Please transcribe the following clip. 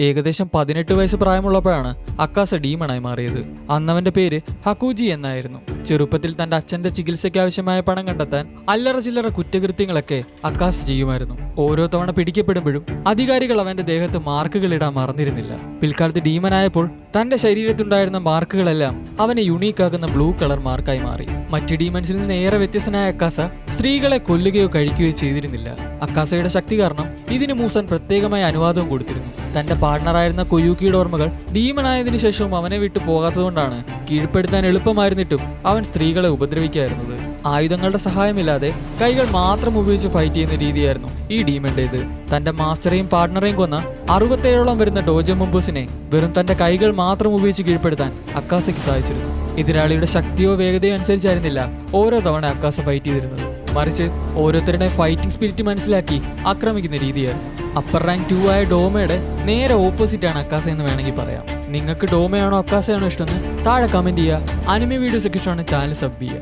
ഏകദേശം 18 വയസ്സ് പ്രായമുള്ളപ്പോഴാണ് അക്കാസ ഡീമണായി മാറിയത്. അന്നവന്റെ പേര് ഹക്കൂജി എന്നായിരുന്നു. ചെറുപ്പത്തിൽ തന്റെ അച്ഛന്റെ ചികിത്സയ്ക്ക് ആവശ്യമായ പണം കണ്ടെത്താൻ അല്ലറ ചില്ലറ കുറ്റകൃത്യങ്ങളൊക്കെ അക്കാസ ചെയ്യുമായിരുന്നു. ഓരോ തവണ പിടിക്കപ്പെടുമ്പോഴും അധികാരികൾ അവന്റെ ദേഹത്ത് മാർക്കുകൾ ഇടാൻ മറന്നിരുന്നില്ല. പിൽക്കാലത്ത് ഡീമനായപ്പോൾ തന്റെ ശരീരത്തുണ്ടായിരുന്ന മാർക്കുകളെല്ലാം അവനെ യുണീക്കാക്കുന്ന ബ്ലൂ കളർ മാർക്കായി മാറി. മറ്റ് ഡീമൻസിൽ നിന്ന് ഏറെ വ്യത്യസ്തനായ അക്കാസ സ്ത്രീകളെ കൊല്ലുകയോ കഴിക്കുകയോ ചെയ്തിരുന്നില്ല. അക്കാസയുടെ ശക്തി കാരണം ഇതിന് മൂസൻ പ്രത്യേകമായ അനുവാദവും കൊടുത്തിരുന്നു. തന്റെ പാർട്ണറായിരുന്ന കൊയൂക്കിയുടെ ഓർമ്മകൾ ഡീമനായതിനു ശേഷവും അവനെ വിട്ടു പോകാത്തതുകൊണ്ടാണ് കീഴ്പ്പെടുത്താൻ എളുപ്പമായിരുന്നിട്ടും അവൻ സ്ത്രീകളെ ഉപദ്രവിക്കായിരുന്നത്. ആയുധങ്ങളുടെ സഹായമില്ലാതെ കൈകൾ മാത്രം ഉപയോഗിച്ച് ഫൈറ്റ് ചെയ്യുന്ന രീതിയായിരുന്നു ഈ ഡീമന്റേത്. തന്റെ മാസ്റ്ററെയും പാർട്ണറെയും കൊന്ന 67ഓളം വരുന്ന ഡോജോ മെമ്പേഴ്സിനെ വെറും തന്റെ കൈകൾ മാത്രം ഉപയോഗിച്ച് കീഴ്പ്പെടുത്താൻ അക്കാസയ്ക്ക് സാധിച്ചിരുന്നു. എതിരാളിയുടെ ശക്തിയോ വേഗതയോ അനുസരിച്ചായിരുന്നില്ല ഓരോ തവണ അക്കാസ ഫൈറ്റ് ചെയ്തിരുന്നത്. മറിച്ച് ഓരോരുത്തരുടെ ഫൈറ്റിംഗ് സ്പിരിറ്റ് മനസ്സിലാക്കി ആക്രമിക്കുന്ന രീതിയായിരുന്നു. അപ്പർ റാങ്ക് 2 ആയ ഡോമയുടെ നേരെ ഓപ്പോസിറ്റ് ആണ് അക്കാസ എന്ന് വേണമെങ്കിൽ പറയാം. നിങ്ങൾക്ക് ഡോമയാണോ അക്കാസയാണോ ഇഷ്ടമെന്ന് താഴെ കമന്റ് ചെയ്യുക. അനിമെ വീഡിയോസ് ഒക്കെ ഇഷ്ടമാണ് ചാനൽ സബ് ചെയ്യുക.